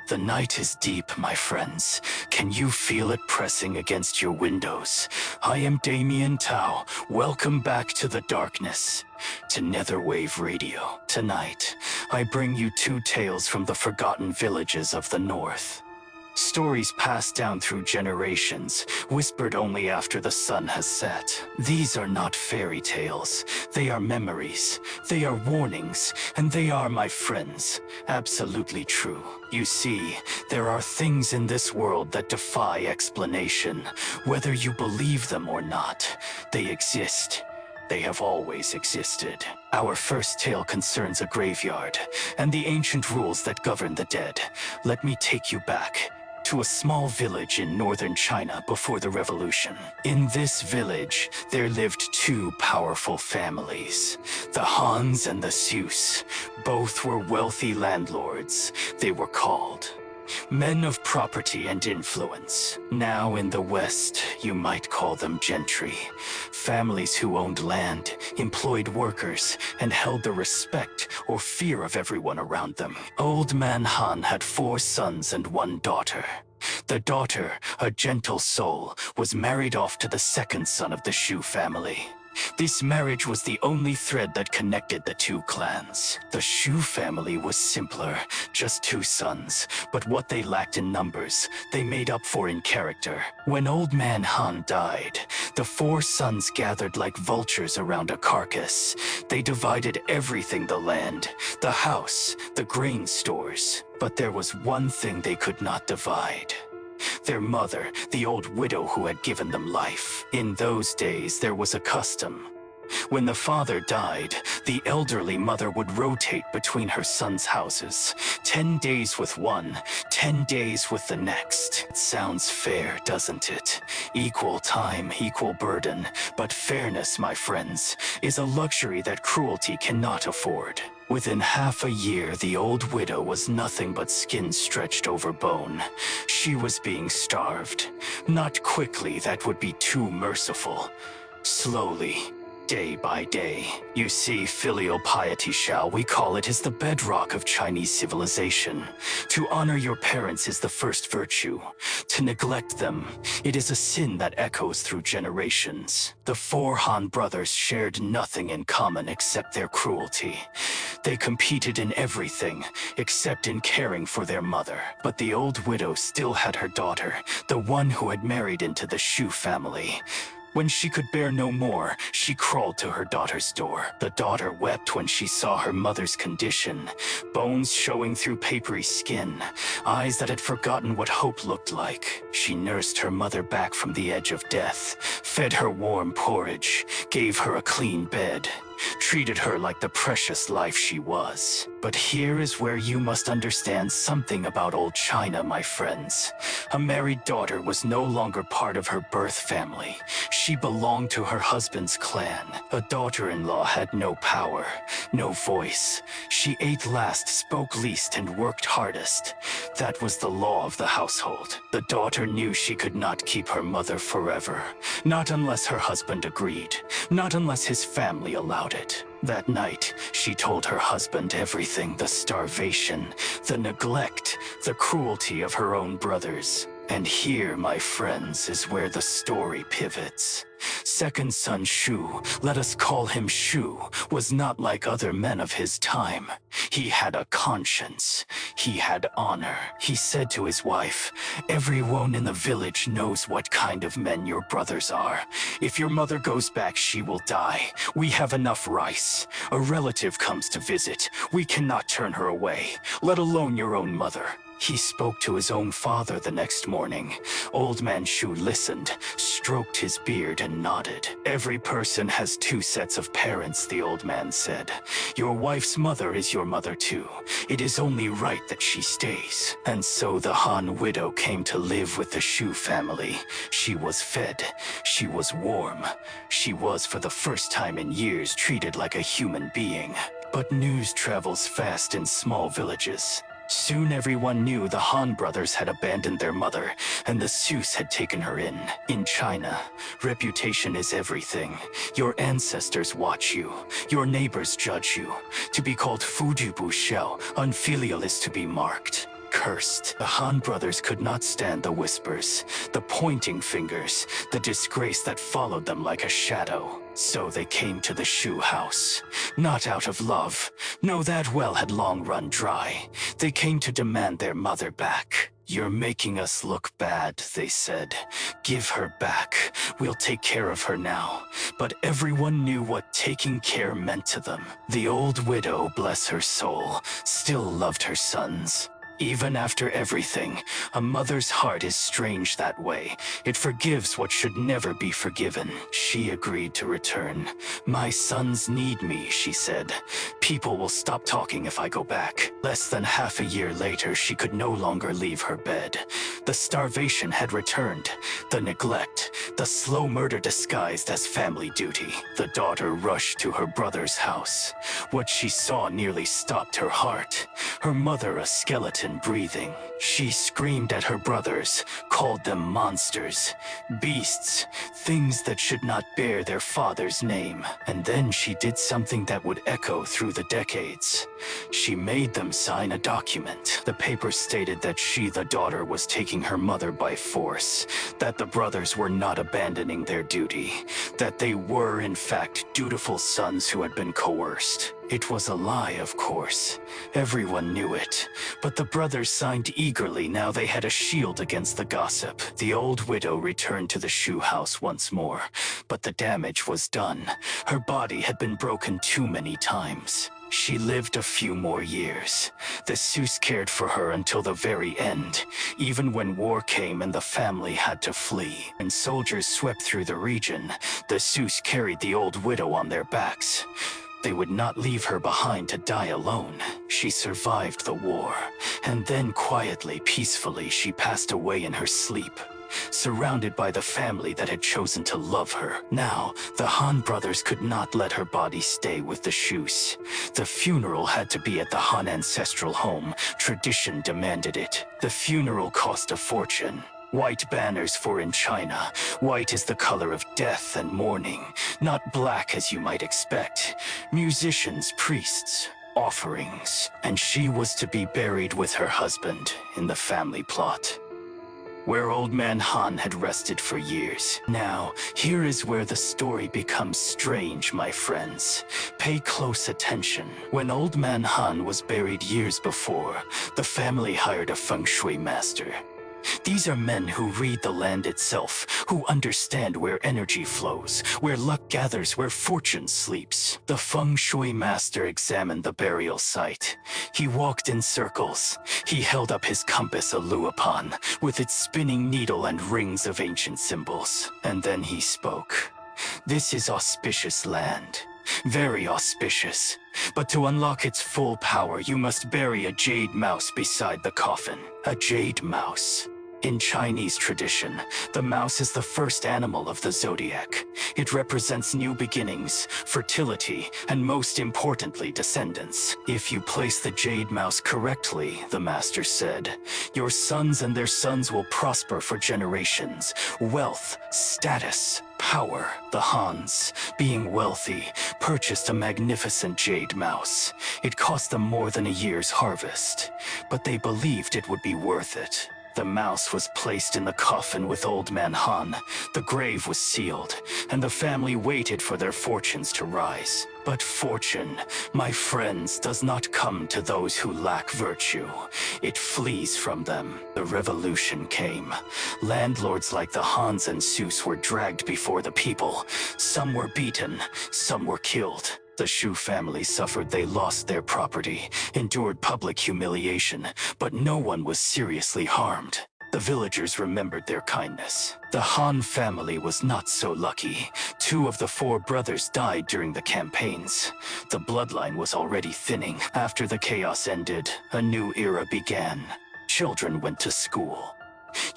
The night is deep, my friends. Can you feel it pressing against your windows? I am Damian T'ao. Welcome back to the darkness, to Netherwave Radio. Tonight, I bring you two tales from the forgotten villages of the north. Stories passed down through generations, whispered only after the sun has set. These are not fairy tales. They are memories. They are warnings. And they are, my friends, absolutely true. You see, there are things in this world that defy explanation. Whether you believe them or not, they exist. They have always existed. Our first tale concerns a graveyard and the ancient rules that govern the dead. Let me take you back to a small village in northern China before the revolution. In this village, there lived two powerful families, the Hans and the Seuss. Both were wealthy landlords. They were called men of property and influence. Now in the West, you might call them gentry. Families who owned land, employed workers, and held the respect or fear of everyone around them. Old Man Han had 4 sons and 1 daughter. The daughter, a gentle soul, was married off to the second son of the Shu family. This marriage was the only thread that connected the two clans. The Shu family was simpler, just 2 sons, but what they lacked in numbers, they made up for in character. When Old Man Han died, the 4 sons gathered like vultures around a carcass. They divided everything: the land, the house, the grain stores. But there was one thing they could not divide: their mother, the old widow who had given them life. In those days, there was a custom. When the father died, the elderly mother would rotate between her sons' houses. 10 days with one, 10 days with the next. It sounds fair, doesn't it? Equal time, equal burden. But fairness, my friends, is a luxury that cruelty cannot afford. Within half a year, the old widow was nothing but skin stretched over bone. She was being starved. Not quickly, that would be too merciful. Slowly, day by day. You see, filial piety, shall we call it, is the bedrock of Chinese civilization. To honor your parents is the first virtue. To neglect them, it is a sin that echoes through generations. The 4 Han brothers shared nothing in common except their cruelty. They competed in everything, except in caring for their mother. But the old widow still had her daughter, the one who had married into the Shu family. When she could bear no more, she crawled to her daughter's door. The daughter wept when she saw her mother's condition: bones showing through papery skin, eyes that had forgotten what hope looked like. She nursed her mother back from the edge of death, fed her warm porridge, gave her a clean bed, treated her like the precious life she was. But here is where you must understand something about old China, my friends. A married daughter was no longer part of her birth family. She belonged to her husband's clan. A daughter-in-law had no power, no voice. She ate last, spoke least, and worked hardest. That was the law of the household. The daughter knew she could not keep her mother forever. Not unless her husband agreed. Not unless his family allowed it. That night, she told her husband everything: the starvation, the neglect, the cruelty of her own brothers. And here, my friends, is where the story pivots. Second son Shu, let us call him Shu, was not like other men of his time. He had a conscience. He had honor. He said to his wife, "Everyone in the village knows what kind of men your brothers are. If your mother goes back, she will die. We have enough rice. A relative comes to visit. We cannot turn her away, let alone your own mother." He spoke to his own father the next morning. Old Man Shu listened, stroked his beard, and nodded. "Every person has 2 sets of parents," the old man said. "Your wife's mother is your mother too. It is only right that she stays." And so the Han widow came to live with the Shu family. She was fed. She was warm. She was, for the first time in years, treated like a human being. But news travels fast in small villages. Soon everyone knew the Han brothers had abandoned their mother, and the Seuss had taken her in. In China, reputation is everything. Your ancestors watch you. Your neighbors judge you. To be called Fudu Bu Xiao, unfilial, is to be marked. rehearsed. The Han brothers could not stand the whispers, the pointing fingers, the disgrace that followed them like a shadow. So they came to the shoe house. Not out of love. No, that well had long run dry. They came to demand their mother back. "You're making us look bad," they said. "Give her back. We'll take care of her now." But everyone knew what taking care meant to them. The old widow, bless her soul, still loved her sons. Even after everything, a mother's heart is strange that way. It forgives what should never be forgiven. She agreed to return. "My sons need me," she said. "People will stop talking if I go back." Less than half a year later, she could no longer leave her bed. The starvation had returned, the neglect, the slow murder disguised as family duty. The daughter rushed to her brother's house. What she saw nearly stopped her heart. Her mother, a skeleton, breathing. She screamed at her brothers, called them monsters, beasts, things that should not bear their father's name. And then she did something that would echo through the decades. She made them sign a document. The paper stated that she, the daughter, was taking her mother by force, that the brothers were not abandoning their duty, that they were, in fact, dutiful sons who had been coerced. It was a lie, of course. Everyone knew it. But the brothers signed eagerly. Now they had a shield against the gossip. The old widow returned to the shoe house once more. But the damage was done. Her body had been broken too many times. She lived a few more years. The Sioux cared for her until the very end, even when war came and the family had to flee. When soldiers swept through the region, the Sioux carried the old widow on their backs. They would not leave her behind to die alone. She survived the war, and then quietly, peacefully, she passed away in her sleep, surrounded by the family that had chosen to love her. Now, the Han brothers could not let her body stay with the Sioux. The funeral had to be at the Han ancestral home. Tradition demanded it. The funeral cost a fortune. White banners for in China. White is the color of death and mourning, not black as you might expect. Musicians, priests, offerings. And she was to be buried with her husband in the family plot, where Old Man Han had rested for years. Now, here is where the story becomes strange, my friends. Pay close attention. When Old Man Han was buried years before, the family hired a feng shui master. These are men who read the land itself, who understand where energy flows, where luck gathers, where fortune sleeps. The feng shui master examined the burial site. He walked in circles. He held up his compass, a luopan, with its spinning needle and rings of ancient symbols. And then he spoke. "This is auspicious land. Very auspicious. But to unlock its full power, you must bury a jade mouse beside the coffin." A jade mouse. In Chinese tradition, the mouse is the first animal of the zodiac. It represents new beginnings, fertility, and most importantly, descendants. If you place the jade mouse correctly, the master said, your sons and their sons will prosper for generations. Wealth, status, power. The Hans, being wealthy, purchased a magnificent jade mouse. It cost them more than a year's harvest, but they believed it would be worth it. The mouse was placed in the coffin with Old Man Han. The grave was sealed, and the family waited for their fortunes to rise. But fortune, my friends, does not come to those who lack virtue. It flees from them. The revolution came. Landlords like the Hans and Sioux were dragged before the people. Some were beaten, some were killed. The Shu family suffered. They lost their property, endured public humiliation, but no one was seriously harmed. The villagers remembered their kindness. The Han family was not so lucky. 2 of the 4 brothers died during the campaigns. The bloodline was already thinning. After the chaos ended, a new era began. Children went to school.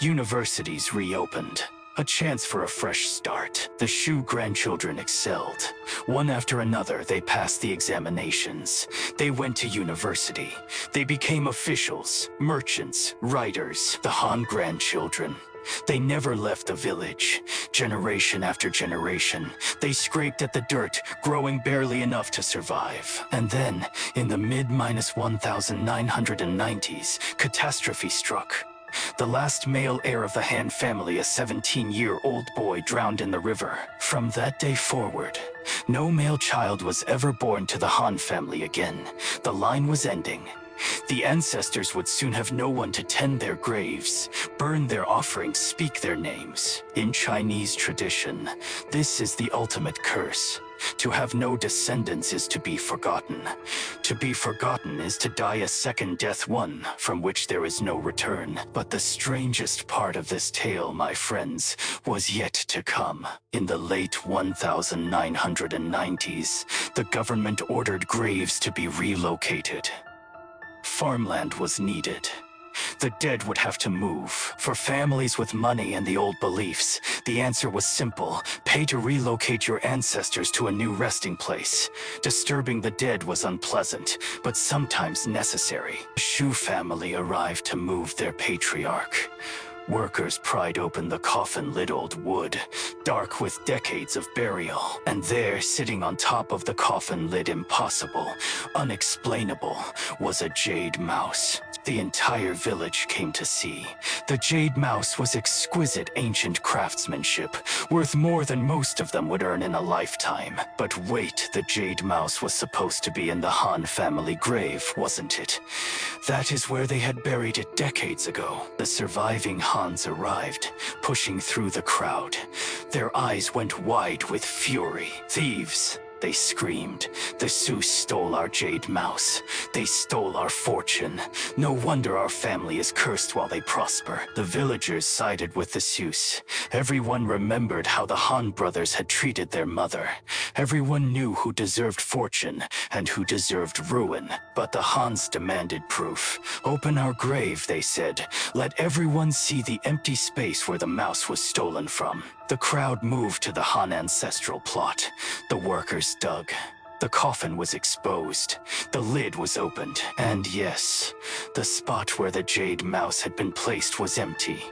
Universities reopened. A chance for a fresh start. The Shu grandchildren excelled. One after another, they passed the examinations. They went to university. They became officials, merchants, writers. The Han grandchildren, They never left the village. Generation after generation, they scraped at the dirt, growing barely enough to survive. And then, in the mid-1990s, catastrophe struck. The last male heir of the Han family, a 17-year-old boy, drowned in the river. From that day forward, no male child was ever born to the Han family again. The line was ending. The ancestors would soon have no one to tend their graves, burn their offerings, speak their names. In Chinese tradition, this is the ultimate curse. To have no descendants is to be forgotten. To be forgotten is to die a second death, one from which there is no return. But the strangest part of this tale, my friends, was yet to come. In the late 1990s, the government ordered graves to be relocated. Farmland was needed. The dead would have to move. For families with money and the old beliefs, the answer was simple: pay to relocate your ancestors to a new resting place. Disturbing the dead was unpleasant, but sometimes necessary. The Shu family arrived to move their patriarch. Workers pried open the coffin-lid old wood, dark with decades of burial. And there, sitting on top of the coffin lid, impossible, unexplainable, was a jade mouse. The entire village came to see. The jade mouse was exquisite ancient craftsmanship, worth more than most of them would earn in a lifetime. But wait, the jade mouse was supposed to be in the Han family grave, wasn't it? That is where they had buried it decades ago. The surviving Hans arrived, pushing through the crowd. Their eyes went wide with fury. "Thieves!" they screamed. "The Sioux stole our jade mouse. They stole our fortune. No wonder our family is cursed while they prosper." The villagers sided with the Sioux. Everyone remembered how the Han brothers had treated their mother. Everyone knew who deserved fortune and who deserved ruin. But the Hans demanded proof. "Open our grave," they said. "Let everyone see the empty space where the mouse was stolen from." The crowd moved to the Han ancestral plot. The workers dug. The coffin was exposed. The lid was opened. And yes, the spot where the jade mouse had been placed was empty.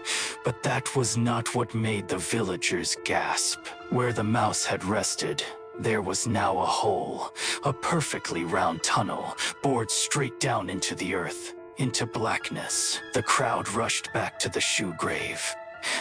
But that was not what made the villagers gasp. Where the mouse had rested, there was now a hole, a perfectly round tunnel, bored straight down into the earth, into blackness. The crowd rushed back to the Shu grave.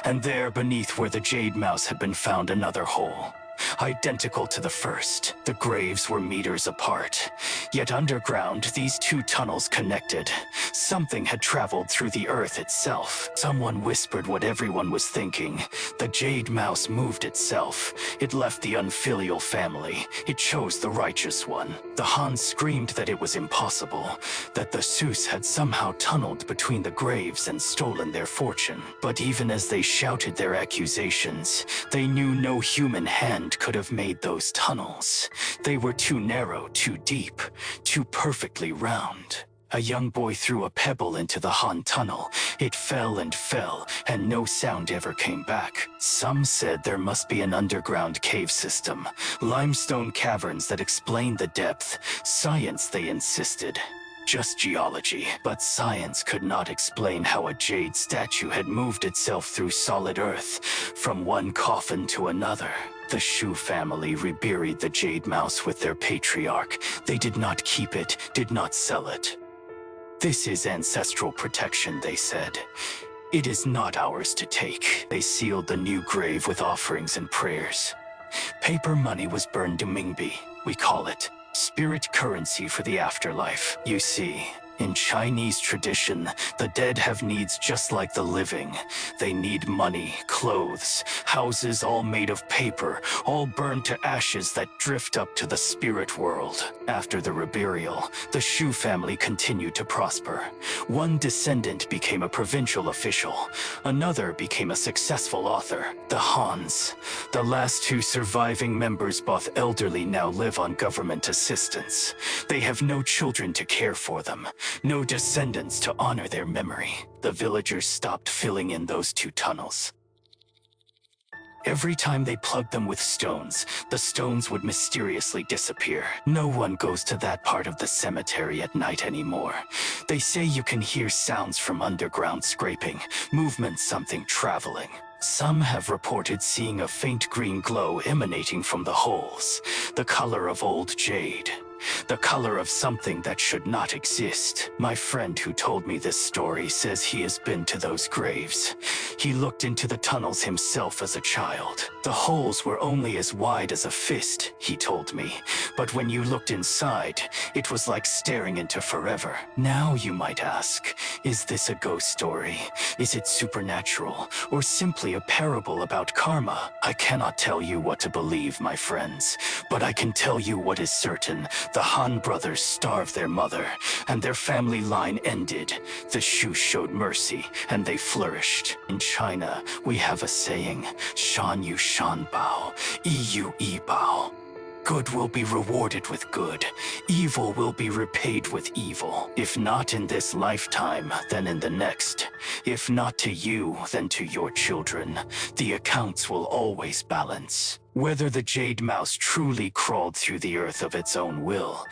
And there, beneath where the jade mouse had been found, another hole, identical to the first. The graves were meters apart. Yet underground, these two tunnels connected. Something had traveled through the earth itself. Someone whispered what everyone was thinking. The jade mouse moved itself. It left the unfilial family. It chose the righteous one. The Han screamed that it was impossible, that the Sioux had somehow tunneled between the graves and stolen their fortune. But even as they shouted their accusations, they knew no human hand could have made those tunnels. They were too narrow, too deep, too perfectly round. A young boy threw a pebble into the Han tunnel. It fell, and no sound ever came back. Some said there must be an underground cave system, limestone caverns that explained the depth. Science, they insisted. Just geology. But science could not explain how a jade statue had moved itself through solid earth, from one coffin to another. The Shu family reburied the jade mouse with their patriarch. They did not keep it, did not sell it. "This is ancestral protection," they said. "It is not ours to take." They sealed the new grave with offerings and prayers. Paper money was burned to Mingbi, we call it. Spirit currency for the afterlife. You see, in Chinese tradition, the dead have needs just like the living. They need money, clothes, houses all made of paper, all burned to ashes that drift up to the spirit world. After the reburial, the Shu family continued to prosper. One descendant became a provincial official. Another became a successful author. The Hans, the last two surviving members, both elderly, now live on government assistance. They have no children to care for them. No descendants to honor their memory. The villagers stopped filling in those two tunnels. Every time they plugged them with stones, the stones would mysteriously disappear. No one goes to that part of the cemetery at night anymore. They say you can hear sounds from underground scraping, movement, something traveling. Some have reported seeing a faint green glow emanating from the holes, the color of old jade. The color of something that should not exist. My friend who told me this story says he has been to those graves. He looked into the tunnels himself as a child. The holes were only as wide as a fist, he told me. But when you looked inside, it was like staring into forever. Now you might ask, is this a ghost story? Is it supernatural? Or simply a parable about karma? I cannot tell you what to believe, my friends. But I can tell you what is certain. The Han brothers starved their mother, and their family line ended. The Shu showed mercy, and they flourished. In China, we have a saying, Shan Yu Shan Bao, Yi Yi Bao. Good will be rewarded with good. Evil will be repaid with evil. If not in this lifetime, then in the next. If not to you, then to your children. The accounts will always balance. Whether the jade mouse truly crawled through the earth of its own will,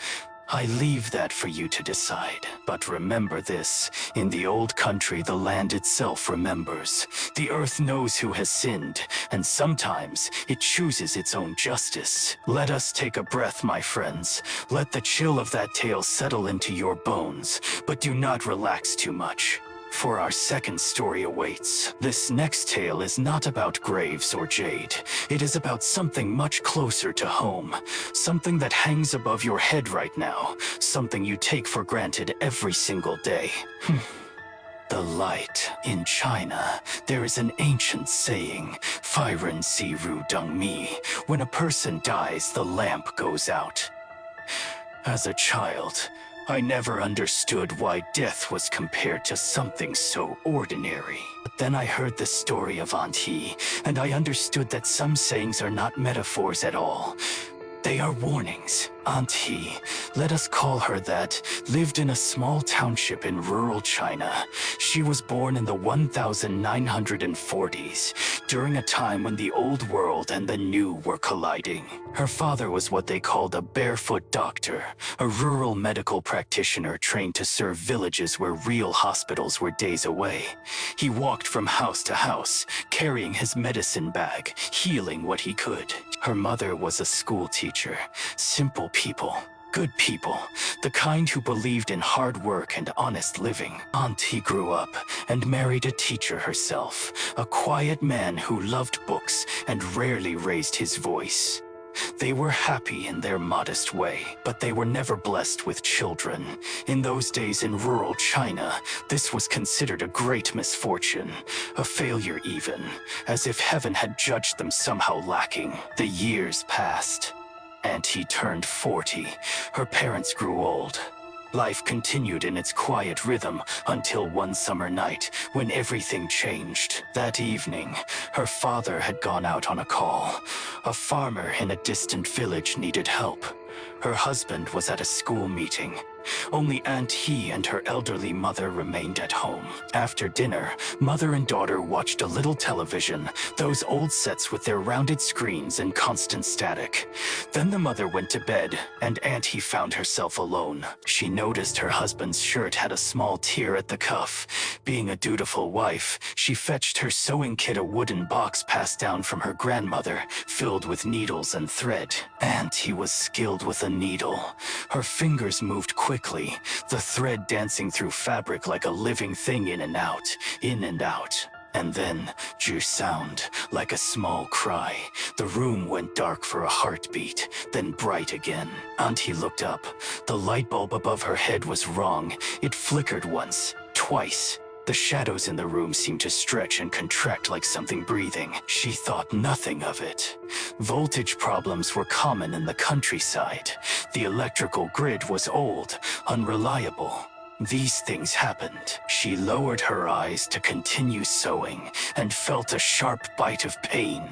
I leave that for you to decide. But remember this, in the old country the land itself remembers. The earth knows who has sinned, and sometimes it chooses its own justice. Let us take a breath, my friends. Let the chill of that tale settle into your bones, but do not relax too much. For our second story awaits. This next tale is not about graves or jade. It is about something much closer to home. Something that hangs above your head right now. Something you take for granted every single day. The light. In China, there is an ancient saying, Fai Ren Si Ru Deng Mi. When a person dies, the lamp goes out. As a child, I never understood why death was compared to something so ordinary. But then I heard the story of Aunt He, and I understood that some sayings are not metaphors at all. They are warnings. Aunt He, let us call her that, lived in a small township in rural China. She was born in the 1940s, during a time when the old world and the new were colliding. Her father was what they called a barefoot doctor, a rural medical practitioner trained to serve villages where real hospitals were days away. He walked from house to house, carrying his medicine bag, healing what he could. Her mother was a school teacher, simple people, good people, the kind who believed in hard work and honest living. Auntie grew up and married a teacher herself, a quiet man who loved books and rarely raised his voice. They were happy in their modest way, but they were never blessed with children. In those days in rural China, this was considered a great misfortune, a failure even, as if heaven had judged them somehow lacking. The years passed. Auntie turned 40. Her parents grew old. Life continued in its quiet rhythm until one summer night when everything changed. That evening, her father had gone out on a call. A farmer in a distant village needed help. Her husband was at a school meeting. Only Aunt He and her elderly mother remained at home. After dinner, mother and daughter watched a little television, those old sets with their rounded screens and constant static. Then the mother went to bed, and Aunt He found herself alone. She noticed her husband's shirt had a small tear at the cuff. Being a dutiful wife, she fetched her sewing kit, a wooden box passed down from her grandmother, filled with needles and thread. Aunt He was skilled with a needle. Her fingers moved quickly, the thread dancing through fabric like a living thing, in and out, in and out. And then, sound, like a small cry. The room went dark for a heartbeat, then bright again. Auntie looked up. The light bulb above her head was wrong. It flickered once, twice. The shadows in the room seemed to stretch and contract like something breathing. She thought nothing of it. Voltage problems were common in the countryside. The electrical grid was old, unreliable. These things happened. She lowered her eyes to continue sewing and felt a sharp bite of pain.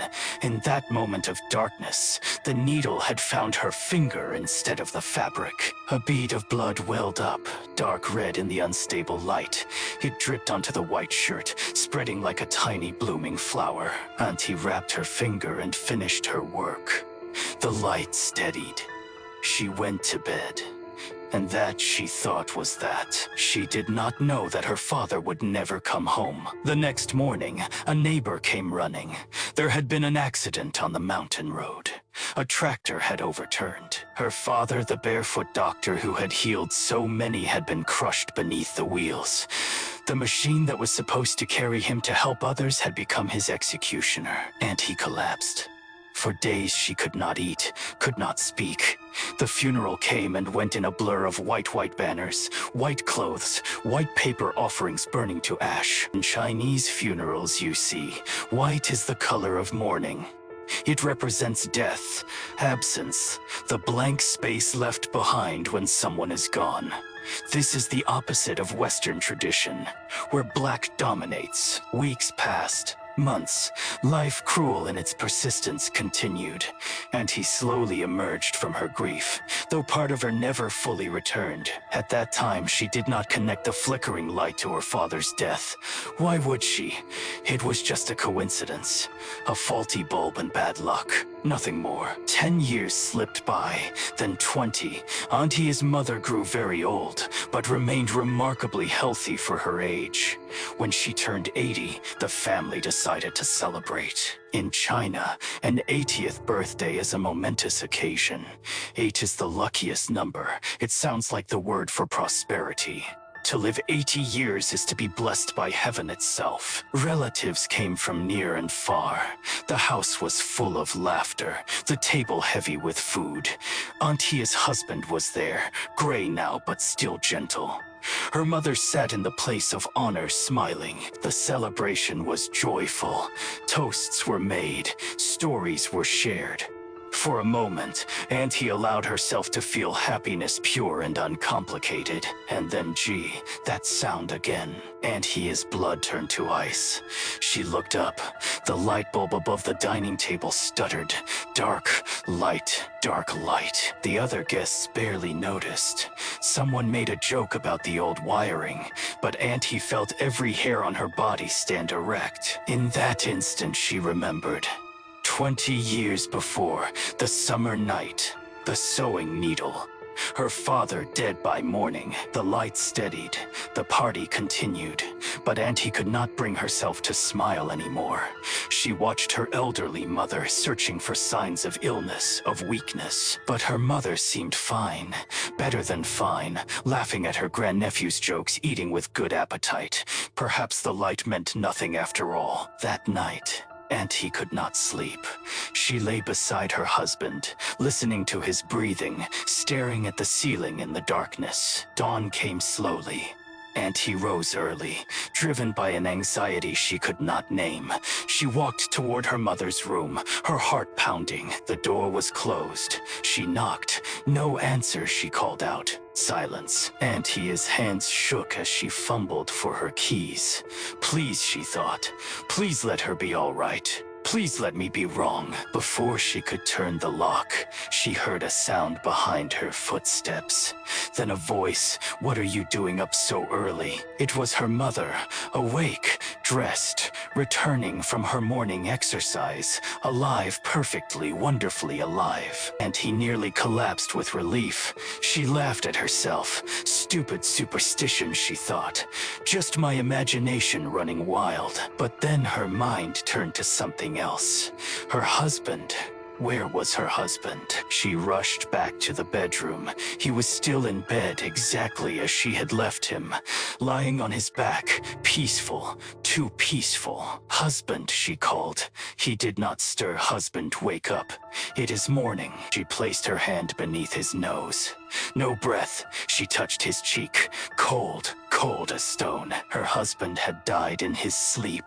In that moment of darkness, the needle had found her finger instead of the fabric. A bead of blood welled up, dark red in the unstable light. It dripped onto the white shirt, spreading like a tiny blooming flower. Auntie wrapped her finger and finished her work. The light steadied. She went to bed. And that, she thought, was that. She did not know that her father would never come home. The next morning, a neighbor came running. There had been an accident on the mountain road. A tractor had overturned. Her father, the barefoot doctor who had healed so many, had been crushed beneath the wheels. The machine that was supposed to carry him to help others had become his executioner, and he collapsed. For days she could not eat, could not speak. The funeral came and went in a blur of white banners, white clothes, white paper offerings burning to ash. In Chinese funerals, you see, white is the color of mourning. It represents death, absence, the blank space left behind when someone is gone. This is the opposite of Western tradition, where black dominates. Weeks passed. Months, life cruel in its persistence continued, and he slowly emerged from her grief, though part of her never fully returned. At that time, she did not connect the flickering light to her father's death. Why would she? It was just a coincidence, a faulty bulb and bad luck, nothing more. 10 years slipped by, then 20. Auntie's mother grew very old, but remained remarkably healthy for her age. When she turned 80, the family decided to celebrate. In China, an 80th birthday is a momentous occasion. 8 is the luckiest number. It sounds like the word for prosperity. To live 80 years is to be blessed by heaven itself. Relatives came from near and far. The house was full of laughter, the table heavy with food. Auntie's husband was there, gray now but still gentle. Her mother sat in the place of honor, smiling. The celebration was joyful. Toasts were made, stories were shared. For a moment, Auntie allowed herself to feel happiness pure and uncomplicated. And then, gee, that sound again. Auntie's blood turned to ice. She looked up. The light bulb above the dining table stuttered. Dark light, dark light. The other guests barely noticed. Someone made a joke about the old wiring, but Auntie felt every hair on her body stand erect. In that instant, she remembered. 20 years before, the summer night, the sewing needle. Her father dead by morning. The light steadied. The party continued. But Auntie could not bring herself to smile anymore. She watched her elderly mother searching for signs of illness, of weakness. But her mother seemed fine, better than fine, laughing at her grandnephew's jokes, eating with good appetite. Perhaps the light meant nothing after all. That night, Auntie could not sleep. She lay beside her husband, listening to his breathing, staring at the ceiling in the darkness. Dawn came slowly. Auntie rose early, driven by an anxiety she could not name. She walked toward her mother's room, her heart pounding. The door was closed. She knocked. No answer, she called out. Silence. Auntie's hands shook as she fumbled for her keys. Please, she thought. Please let her be all right. Please let me be wrong. Before she could turn the lock, she heard a sound behind her footsteps. Then a voice, "What are you doing up so early?" It was her mother, awake, dressed, returning from her morning exercise, alive, perfectly, wonderfully alive. And he nearly collapsed with relief. She laughed at herself. Stupid superstition, she thought. Just my imagination running wild. But then her mind turned to something else. Her husband. Where was her husband? She rushed back to the bedroom. He was still in bed, exactly as she had left him, lying on his back, peaceful, too peaceful. Husband, she called. He did not stir. Husband, wake up. It is morning. She placed her hand beneath his nose. No breath. She touched his cheek. Cold, cold. cold as stone. Her husband had died in his sleep.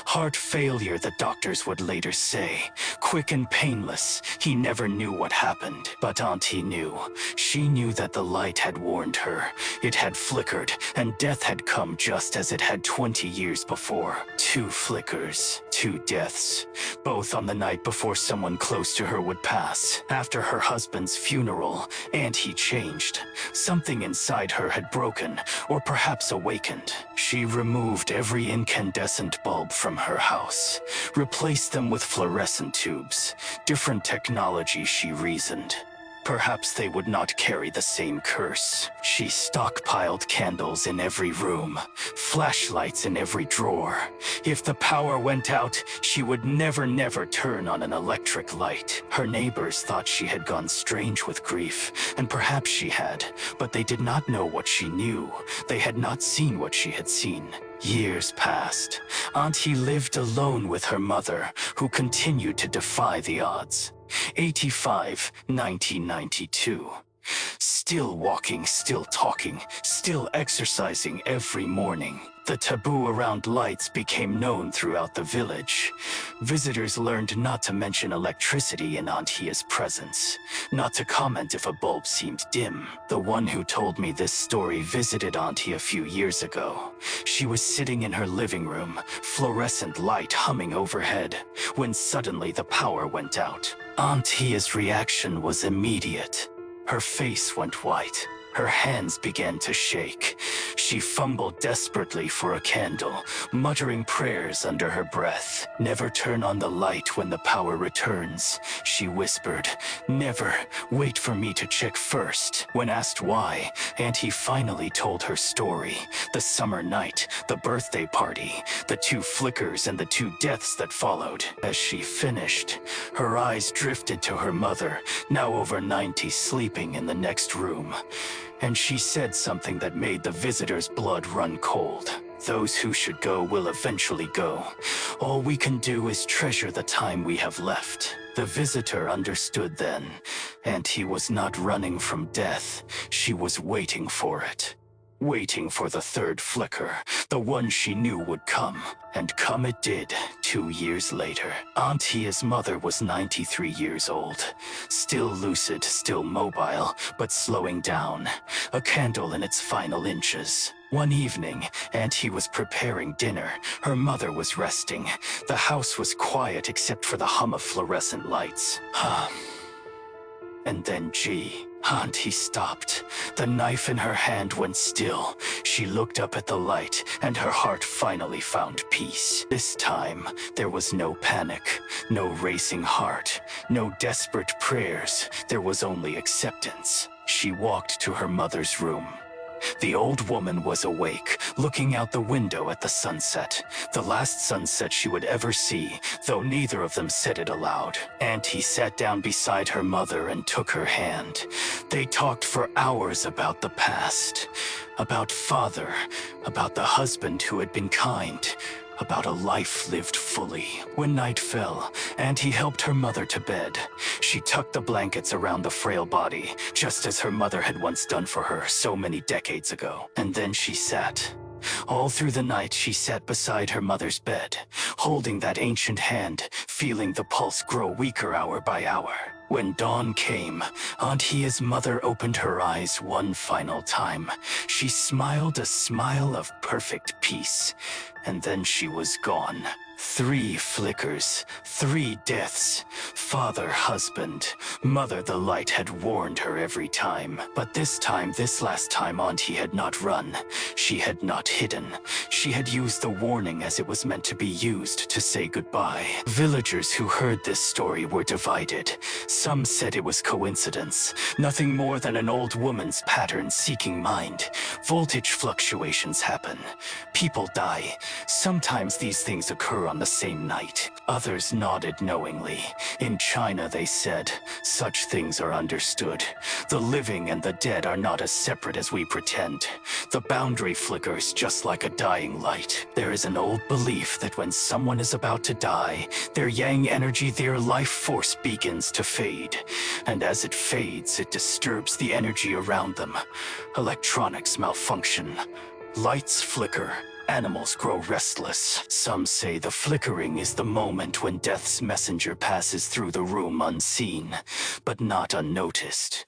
Heart failure, the doctors would later say. Quick and painless, he never knew what happened. But Auntie knew. She knew that the light had warned her. It had flickered, and death had come just as it had 20 years before. 2 flickers, 2 deaths, both on the night before someone close to her would pass. After her husband's funeral, Auntie changed. Something inside her had broken, or perhaps awakened. She removed every incandescent bulb from her house, replaced them with fluorescent tubes. Different technology, she reasoned. Perhaps they would not carry the same curse. She stockpiled candles in every room, flashlights in every drawer. If the power went out, she would never turn on an electric light. Her neighbors thought she had gone strange with grief, and perhaps she had, but they did not know what she knew. They had not seen what she had seen. Years passed. Auntie lived alone with her mother, who continued to defy the odds. 85, 1992. Still walking, still talking, still exercising every morning. The taboo around lights became known throughout the village. Visitors learned not to mention electricity in Auntie's presence, not to comment if a bulb seemed dim. The one who told me this story visited Auntie a few years ago. She was sitting in her living room, fluorescent light humming overhead, when suddenly the power went out. Auntie's reaction was immediate. Her face went white. Her hands began to shake. She fumbled desperately for a candle, muttering prayers under her breath. "Never turn on the light when the power returns," she whispered. "Never. Wait for me to check first." When asked why, Auntie finally told her story. The summer night, the birthday party, the 2 flickers and the 2 deaths that followed. As she finished, her eyes drifted to her mother, now over 90, sleeping in the next room. And she said something that made the visitors' blood run cold. "Those who should go will eventually go. All we can do is treasure the time we have left." The visitor understood then. Auntie was not running from death. She was waiting for it. Waiting for the 3rd flicker, the one she knew would come. And come it did, 2 years later. Auntie's mother was 93 years old. Still lucid, still mobile, but slowing down. A candle in its final inches. One evening, Auntie was preparing dinner. Her mother was resting. The house was quiet except for the hum of fluorescent lights. And then Auntie stopped. The knife in her hand went still. She looked up at the light, and her heart finally found peace. This time, there was no panic, no racing heart, no desperate prayers. There was only acceptance. She walked to her mother's room. The old woman was awake, looking out the window at the sunset. The last sunset she would ever see, though neither of them said it aloud. Auntie sat down beside her mother and took her hand. They talked for hours about the past, about father, about the husband who had been kind, about a life lived fully. When night fell, Auntie helped her mother to bed. She tucked the blankets around the frail body, just as her mother had once done for her so many decades ago. And then she sat. All through the night, she sat beside her mother's bed, holding that ancient hand, feeling the pulse grow weaker hour by hour. When dawn came, Auntie's mother opened her eyes one final time. She smiled a smile of perfect peace, and then she was gone. 3 flickers, 3 deaths. Father, husband, mother, the light had warned her every time. But this last time, Auntie had not run. She had not hidden. She had used the warning as it was meant to be used, to say goodbye. Villagers who heard this story were divided. Some said it was coincidence, nothing more than an old woman's pattern-seeking mind. Voltage fluctuations happen. People die. Sometimes these things occur on the same night. Others nodded knowingly. In China, they said, such things are understood. The living and the dead are not as separate as we pretend. The boundary flickers just like a dying light. There is an old belief that when someone is about to die, their yang energy, their life force begins to fade. And as it fades, it disturbs the energy around them. Electronics malfunction. Lights flicker. Animals grow restless. Some say the flickering is the moment when death's messenger passes through the room unseen, but not unnoticed.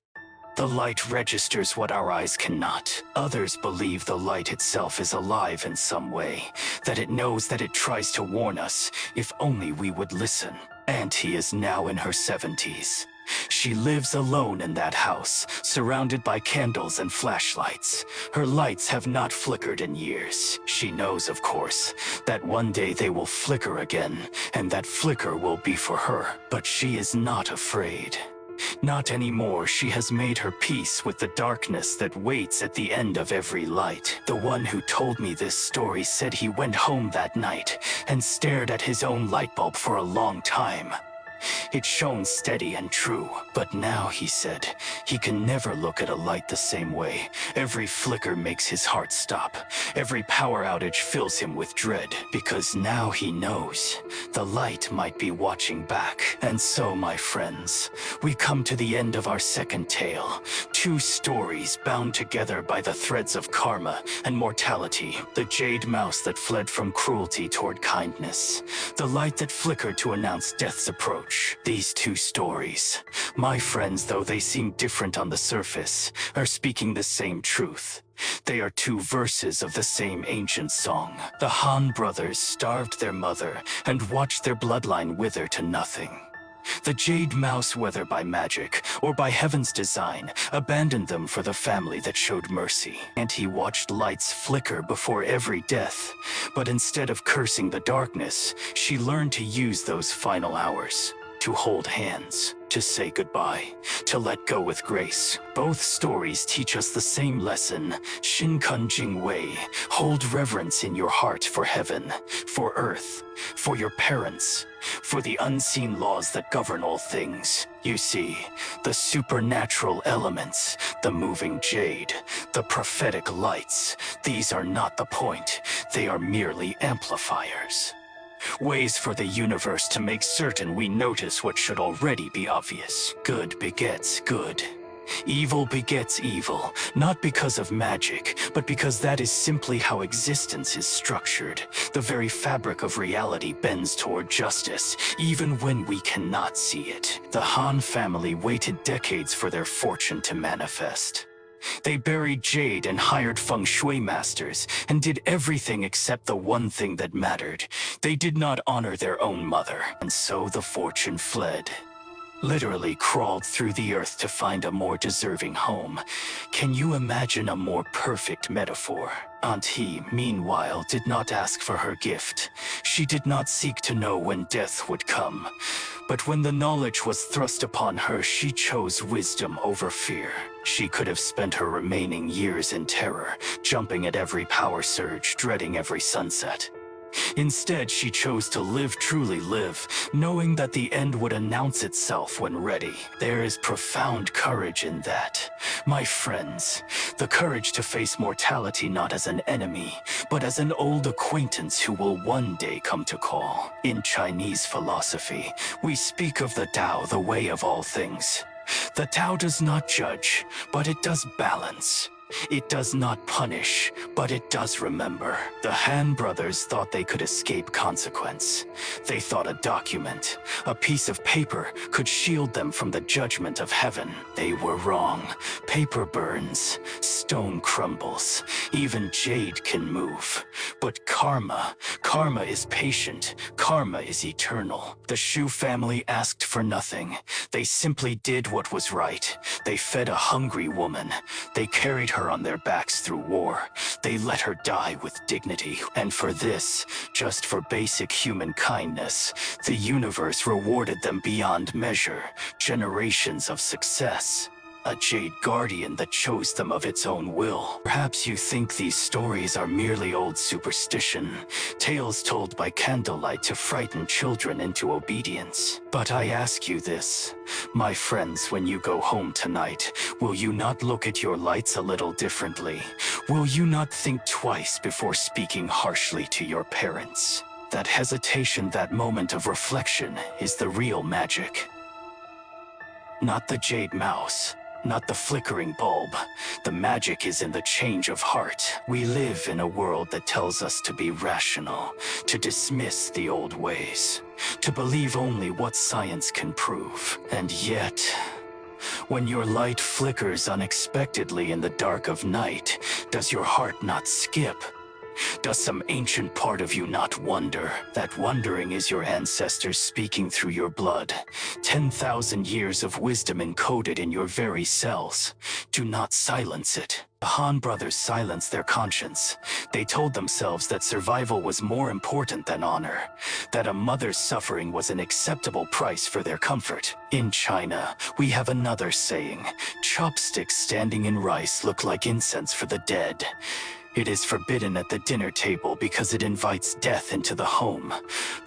The light registers what our eyes cannot. Others believe the light itself is alive in some way, that it knows that it tries to warn us, if only we would listen. Auntie is now in her 70s. She lives alone in that house, surrounded by candles and flashlights. Her lights have not flickered in years. She knows, of course, that one day they will flicker again, and that flicker will be for her. But she is not afraid. Not anymore. She has made her peace with the darkness that waits at the end of every light. The one who told me this story said he went home that night and stared at his own light bulb for a long time. It shone steady and true, but now, he said, he can never look at a light the same way. Every flicker makes his heart stop. Every power outage fills him with dread, because now he knows the light might be watching back. And so, my friends, we come to the end of our second tale. Two stories bound together by the threads of karma and mortality. The jade mouse that fled from cruelty toward kindness. The light that flickered to announce death's approach. These two stories, my friends, though they seem different on the surface, are speaking the same truth. They are two verses of the same ancient song. The Han brothers starved their mother and watched their bloodline wither to nothing. The jade mouse, whether by magic or by heaven's design, abandoned them for the family that showed mercy. And he watched lights flicker before every death. But instead of cursing the darkness, she learned to use those final hours. To hold hands, to say goodbye, to let go with grace. Both stories teach us the same lesson. Shinkan Jing Wei, hold reverence in your heart for heaven, for earth, for your parents, for the unseen laws that govern all things. You see, the supernatural elements, the moving jade, the prophetic lights, these are not the point. They are merely amplifiers. Ways for the universe to make certain we notice what should already be obvious. Good begets good. Evil begets evil, not because of magic, but because that is simply how existence is structured. The very fabric of reality bends toward justice, even when we cannot see it. The Han family waited decades for their fortune to manifest. They buried jade and hired feng shui masters, and did everything except the one thing that mattered. They did not honor their own mother, and so the fortune fled. Literally crawled through the earth to find a more deserving home. Can you imagine a more perfect metaphor? Auntie, meanwhile, did not ask for her gift. She did not seek to know when death would come. But when the knowledge was thrust upon her, she chose wisdom over fear. She could have spent her remaining years in terror, jumping at every power surge, dreading every sunset. Instead, she chose to live, truly live, knowing that the end would announce itself when ready. There is profound courage in that. My friends, the courage to face mortality not as an enemy, but as an old acquaintance who will one day come to call. In Chinese philosophy, we speak of the Tao, the way of all things. The Tao does not judge, but it does balance. It does not punish, but it does remember. The Han brothers thought they could escape consequence. They thought a document, a piece of paper, could shield them from the judgment of heaven. They were wrong. Paper burns, stone crumbles, even jade can move. But karma is patient, karma is eternal. The Shu family asked for nothing. They simply did what was right. They fed a hungry woman. They carried her on their backs through war. They let her die with dignity. And for this, just for basic human kindness, the universe rewarded them beyond measure. Generations of success. A jade guardian that chose them of its own will. Perhaps you think these stories are merely old superstition, tales told by candlelight to frighten children into obedience. But I ask you this, my friends, when you go home tonight, will you not look at your lights a little differently? Will you not think twice before speaking harshly to your parents? That hesitation, that moment of reflection, is the real magic. Not the jade mouse, not the flickering bulb. The magic is in the change of heart. We live in a world that tells us to be rational, to dismiss the old ways, to believe only what science can prove. And yet, when your light flickers unexpectedly in the dark of night, does your heart not skip? Does some ancient part of you not wonder? That wondering is your ancestors speaking through your blood. 10,000 years of wisdom encoded in your very cells. Do not silence it. The Han brothers silenced their conscience. They told themselves that survival was more important than honor, that a mother's suffering was an acceptable price for their comfort. In China, we have another saying, chopsticks standing in rice look like incense for the dead. It is forbidden at the dinner table because it invites death into the home.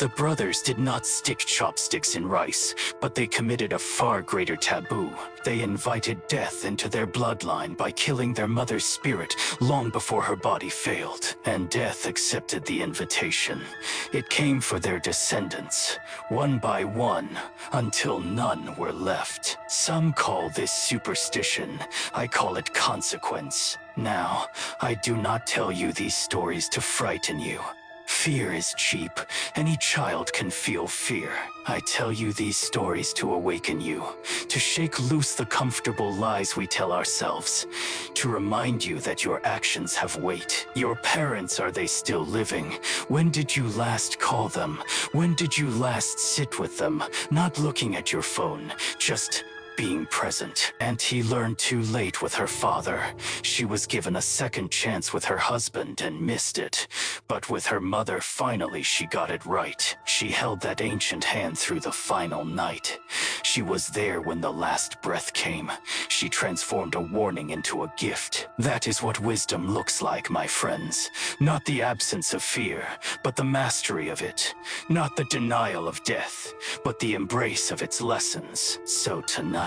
The brothers did not stick chopsticks in rice, but they committed a far greater taboo. They invited death into their bloodline by killing their mother's spirit long before her body failed. And death accepted the invitation. It came for their descendants, one by one, until none were left. Some call this superstition. I call it consequence. Now, I do not tell you these stories to frighten you. Fear is cheap. Any child can feel fear. I tell you these stories to awaken you, to shake loose the comfortable lies we tell ourselves, to remind you that your actions have weight. Your parents, are they still living? When did you last call them? When did you last sit with them? Not looking at your phone, just being present. And he learned too late with her father. She was given a second chance with her husband and missed it. But with her mother, finally she got it right. She held that ancient hand through the final night. She was there when the last breath came. She transformed a warning into a gift. That is what wisdom looks like, my friends. Not the absence of fear, but the mastery of it. Not the denial of death, but the embrace of its lessons. So tonight,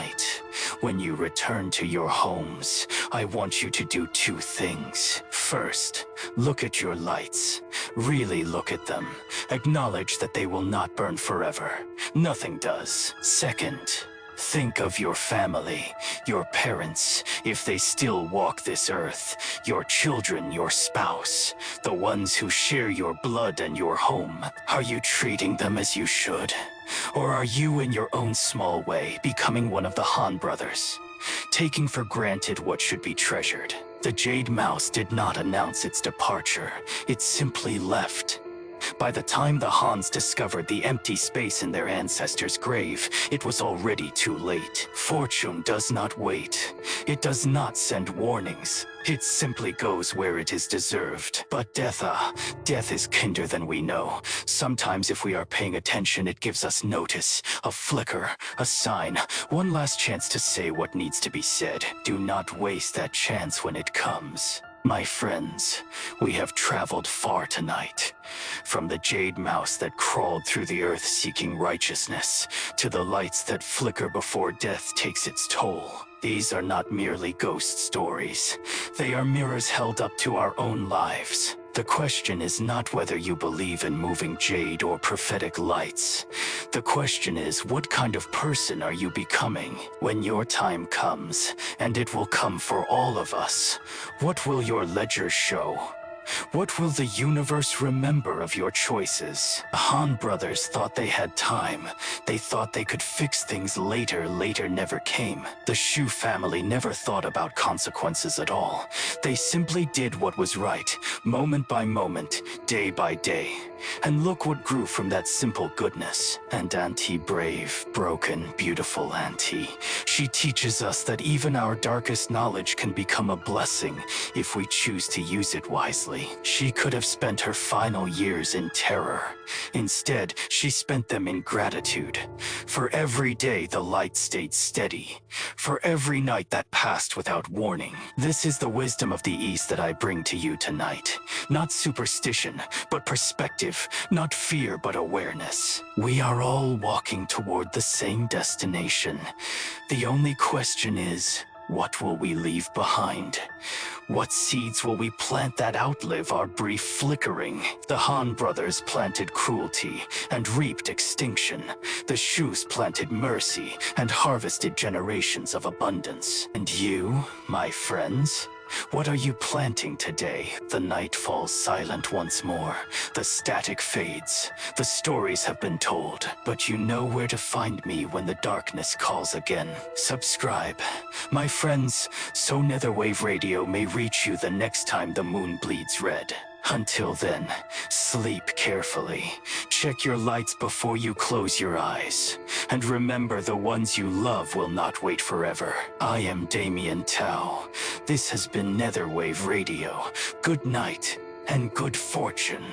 when you return to your homes, I want you to do two things. First, look at your lights. Really look at them. Acknowledge that they will not burn forever. Nothing does. Second, think of your family, your parents, if they still walk this earth, your children, your spouse, the ones who share your blood and your home. Are you treating them as you should? Or are you, in your own small way, becoming one of the Han brothers, taking for granted what should be treasured? The Jade Mouse did not announce its departure. It simply left. By the time the Hans discovered the empty space in their ancestors' grave, it was already too late. Fortune does not wait. It does not send warnings. It simply goes where it is deserved. But death is kinder than we know. Sometimes if we are paying attention, it gives us notice, a flicker, a sign, one last chance to say what needs to be said. Do not waste that chance when it comes. My friends, we have traveled far tonight. From the Jade Mouse that crawled through the earth seeking righteousness, to the lights that flicker before death takes its toll. These are not merely ghost stories. They are mirrors held up to our own lives. The question is not whether you believe in moving jade or prophetic lights. The question is, what kind of person are you becoming? When your time comes, and it will come for all of us, what will your ledger show? What will the universe remember of your choices? The Han brothers thought they had time. They thought they could fix things later. Later never came. The Shu family never thought about consequences at all. They simply did what was right, moment by moment, day by day. And look what grew from that simple goodness. And Auntie, brave, broken, beautiful Auntie. She teaches us that even our darkest knowledge can become a blessing if we choose to use it wisely. She could have spent her final years in terror. Instead, she spent them in gratitude. For every day the light stayed steady. For every night that passed without warning. This is the wisdom of the East that I bring to you tonight. Not superstition, but perspective. Not fear, but awareness. We are all walking toward the same destination. The only question is, What will we leave behind? What seeds will we plant that outlive our brief flickering? The Han brothers planted cruelty and reaped extinction. The Shus planted mercy and harvested generations of abundance. And you, my friends? What are you planting today? The night falls silent once more. The static fades. The stories have been told. But you know where to find me when the darkness calls again. Subscribe, my friends, so Netherwave Radio may reach you the next time the moon bleeds red. Until then, sleep carefully. Check your lights before you close your eyes. And remember, the ones you love will not wait forever. I am Damian T'ao. This has been Netherwave Radio. Good night and good fortune.